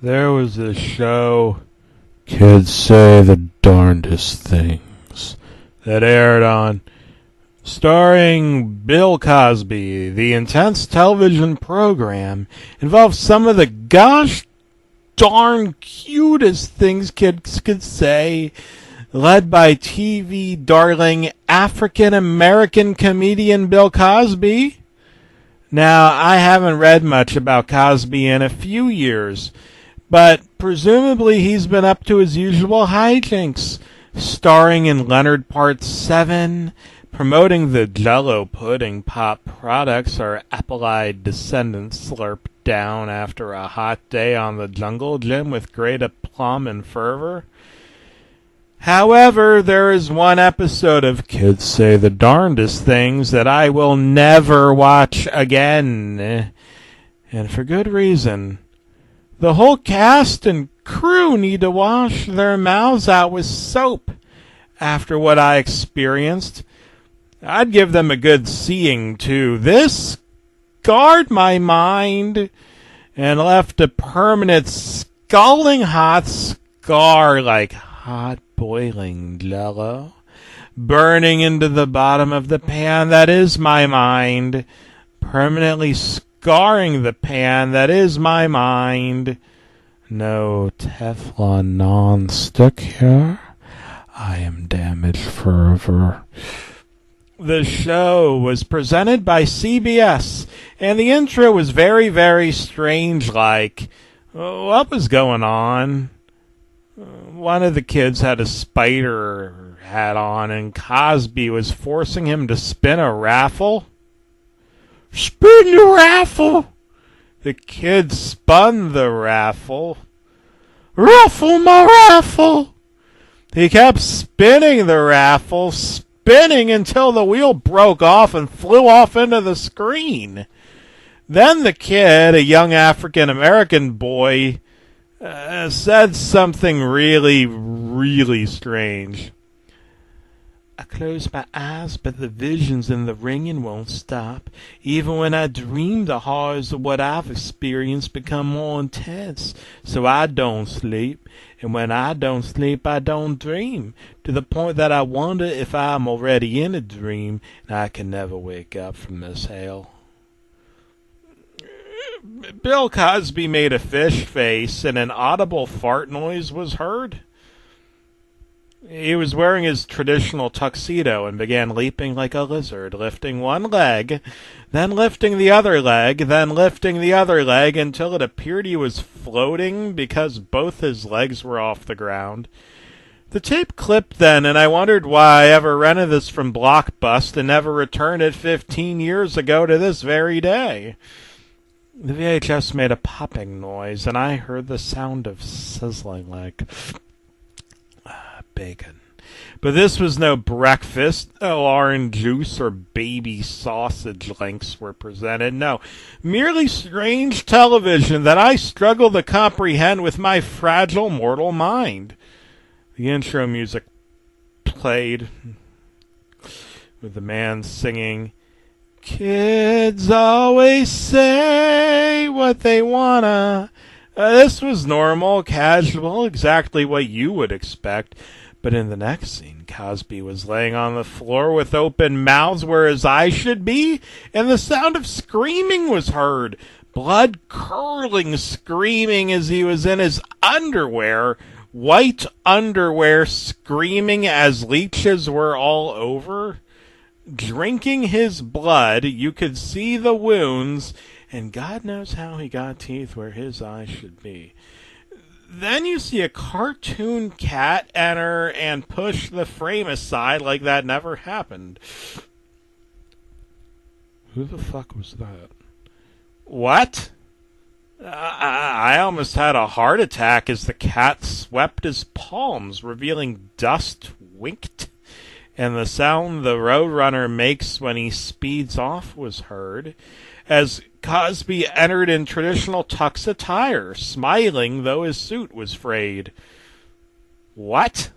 There was this show, Kids Say the Darndest Things, that aired on, starring Bill Cosby. The intense television program involved some of the gosh darn cutest things kids could say, led by TV darling African-American comedian Bill Cosby. Now, I haven't read much about Cosby in a few years, but presumably he's been up to his usual hijinks, starring in Leonard Part 7, promoting the Jell-O pudding pop products our apple-eyed descendants slurp down after a hot day on the jungle gym with great aplomb and fervor. However, there is one episode of Kids Say the Darndest Things that I will never watch again, and for good reason. The whole cast and crew need to wash their mouths out with soap after what I experienced. I'd give them a good seeing, too. This scarred my mind and left a permanent scalding hot scar like hot boiling Jell-O, burning into the bottom of the pan that is my mind, permanently scarring the pan that is my mind. No Teflon non-stick here. I am damaged forever. The show was presented by CBS, and the intro was very, very strange, like, what was going on? One of the kids had a spider hat on, and Cosby was forcing him to spin a raffle. Spin the raffle! The kid spun the raffle. Ruffle my raffle! He kept spinning the raffle, spinning until the wheel broke off and flew off into the screen. Then the kid, a young African-American boy, said something really, really strange. I close my eyes, but the visions in the ringing won't stop. Even when I dream, the horrors of what I've experienced become more intense. So I don't sleep, and when I don't sleep, I don't dream, to the point that I wonder if I'm already in a dream, and I can never wake up from this hell. Bill Cosby made a fish face, and an audible fart noise was heard. He was wearing his traditional tuxedo and began leaping like a lizard, lifting one leg, then lifting the other leg, then lifting the other leg, until it appeared he was floating because both his legs were off the ground. The tape clipped then, and I wondered why I ever rented this from Blockbuster and never returned it 15 years ago to this very day. The VHS made a popping noise, and I heard the sound of sizzling like bacon. But this was no breakfast. No orange juice or baby sausage links were presented. No, merely strange television that I struggle to comprehend with my fragile mortal mind. The intro music played with the man singing, "Kids always say what they wanna." This was normal, casual, exactly what you would expect. But in the next scene, Cosby was laying on the floor with open mouths where his eyes should be, and the sound of screaming was heard. Blood-curdling screaming as he was in his underwear, white underwear, screaming as leeches were all over. Drinking his blood, you could see the wounds, and God knows how he got teeth where his eyes should be. Then you see a cartoon cat enter and push the frame aside like that never happened. Who the fuck was that? What? I almost had a heart attack as the cat swept his palms, revealing dust winked, and the sound the Roadrunner makes when he speeds off was heard, as Cosby entered in traditional tux attire, smiling though his suit was frayed. What?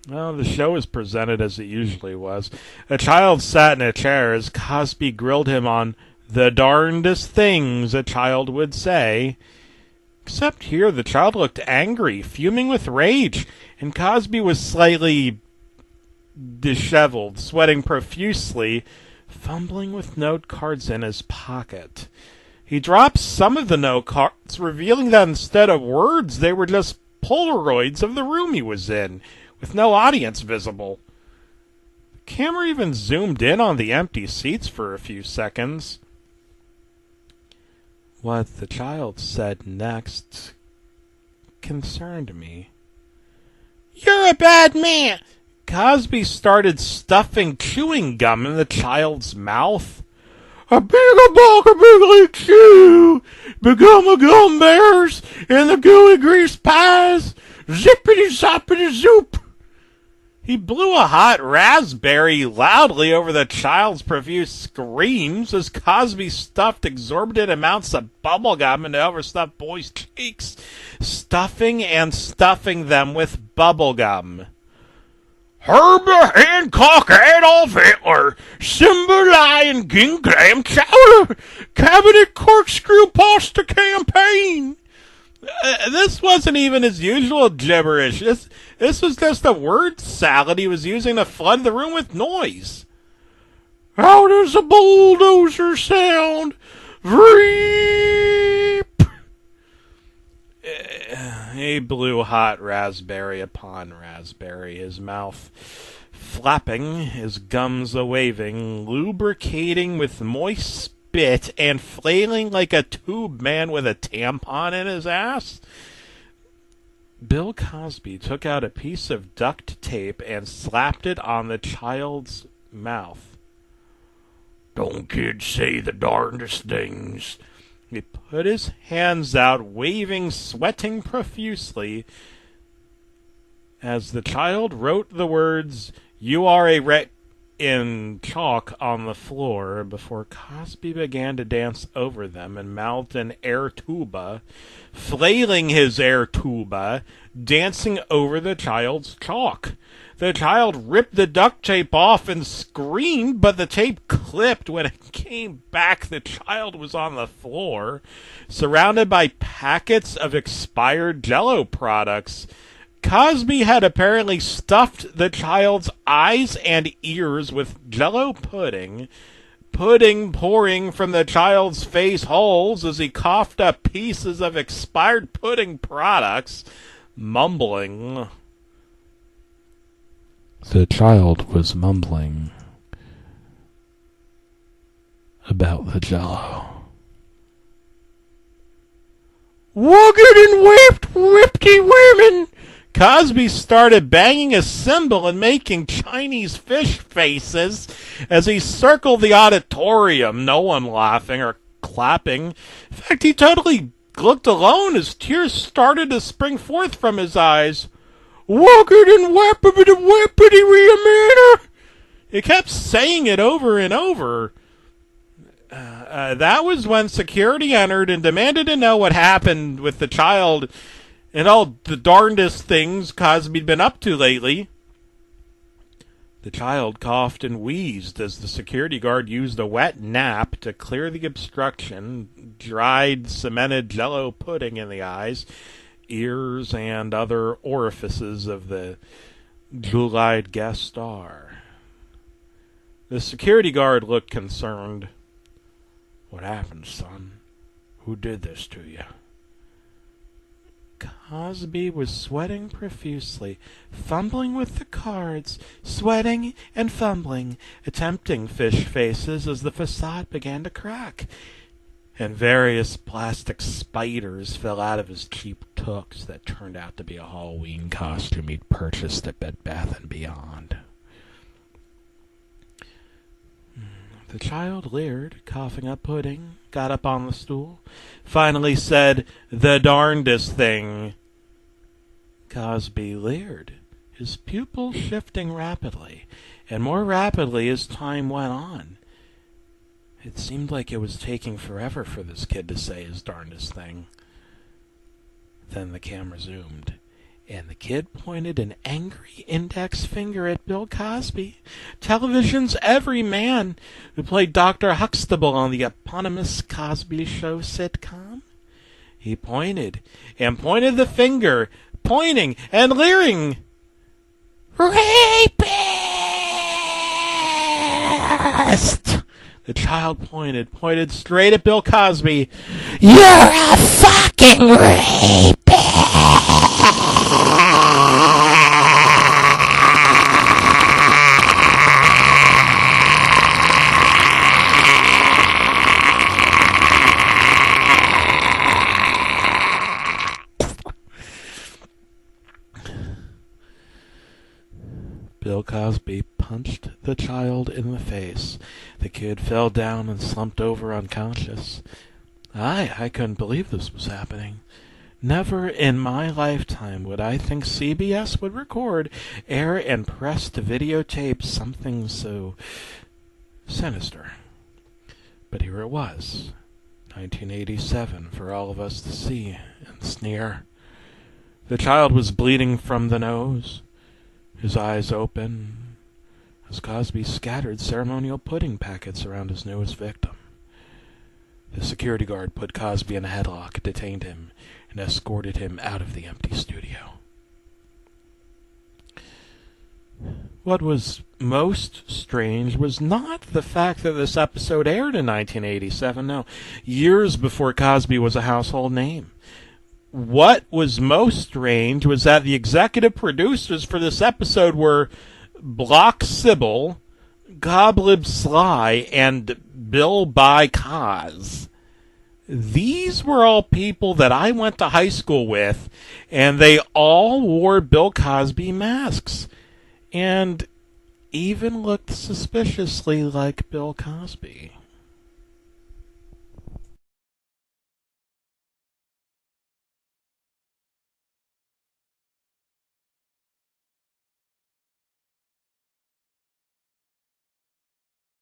Well, the show was presented as it usually was. A child sat in a chair as Cosby grilled him on the darndest things a child would say. Except here the child looked angry, fuming with rage, and Cosby was slightly disheveled, sweating profusely, fumbling with note cards in his pocket. He dropped some of the note cards, revealing that instead of words, they were just Polaroids of the room he was in, with no audience visible. The camera even zoomed in on the empty seats for a few seconds. What the child said next concerned me. "You're a bad man!" Cosby started stuffing chewing gum in the child's mouth. "A bigger bulk of big league chew, become a gum bears and the gooey grease pies, zippity zoppity zoop." He blew a hot raspberry loudly over the child's profuse screams as Cosby stuffed exorbitant amounts of bubblegum into overstuffed boys' cheeks, stuffing them with bubblegum. "Herbert Hancock, Adolf Hitler, Simba Lion, King Clam Chowder, Cabinet Corkscrew Pasta Campaign." This wasn't even his usual gibberish. This was just a word salad he was using to flood the room with noise. "How does a bulldozer sound? Vreep!" He blew hot raspberry upon raspberry, his mouth flapping, his gums a-waving, lubricating with moist spit and flailing like a tube man with a tampon in his ass. Bill Cosby took out a piece of duct tape and slapped it on the child's mouth. "Don't kids say the darndest things?" He put his hands out, waving, sweating profusely, as the child wrote the words, "You are a wreck," in chalk on the floor before Cosby began to dance over them and mouthed an air tuba, flailing his air tuba, dancing over the child's chalk. The child ripped the duct tape off and screamed, but the tape clipped. When it came back, the child was on the floor, surrounded by packets of expired Jell-O products. Cosby had apparently stuffed the child's eyes and ears with Jell-O pudding pouring from the child's face holes as he coughed up pieces of expired pudding products, mumbling. The child was mumbling about the Jell-O. "Wogged and whipped, whippty women!" Cosby started banging a cymbal and making Chinese fish faces as he circled the auditorium, no one laughing or clapping. In fact, he totally looked alone as tears started to spring forth from his eyes. "Wogged and whippity whippity manner!" He kept saying it over and over. That was when security entered and demanded to know what happened with the child and all the darndest things Cosby'd been up to lately. The child coughed and wheezed as the security guard used a wet nap to clear the obstruction, dried, cemented Jell-O pudding in the eyes, ears, and other orifices of the jewel-eyed guest star. The security guard looked concerned. "What happened, son? Who did this to you?" Cosby was sweating profusely, fumbling with the cards, sweating and fumbling, attempting fish faces as the facade began to crack, and various plastic spiders fell out of his cheap tux that turned out to be a Halloween costume he'd purchased at Bed Bath & Beyond. The child leered, coughing up pudding, got up on the stool, finally said, "The darndest thing." Cosby leered, his pupils shifting rapidly, and more rapidly as time went on. It seemed like it was taking forever for this kid to say his darndest thing. Then the camera zoomed, and the kid pointed an angry index finger at Bill Cosby, television's every man who played Dr. Huxtable on the eponymous Cosby Show sitcom. He pointed and pointed the finger, pointing and leering. Rapist! The child pointed straight at Bill Cosby. You're a fucking rapist! Bill Cosby punched the child in the face. The kid fell down and slumped over unconscious. I couldn't believe this was happening. Never in my lifetime would I think CBS would record, air, and press to videotape something so sinister. But here it was, 1987, for all of us to see and sneer. The child was bleeding from the nose, his eyes open, as Cosby scattered ceremonial pudding packets around his newest victim. The security guard put Cosby in a headlock, detained him, and escorted him out of the empty studio. What was most strange was not the fact that this episode aired in 1987, no, years before Cosby was a household name. What was most strange was that the executive producers for this episode were Block Sybil, Goblib Sly, and Bill By Cos. These were all people that I went to high school with, and they all wore Bill Cosby masks, and even looked suspiciously like Bill Cosby.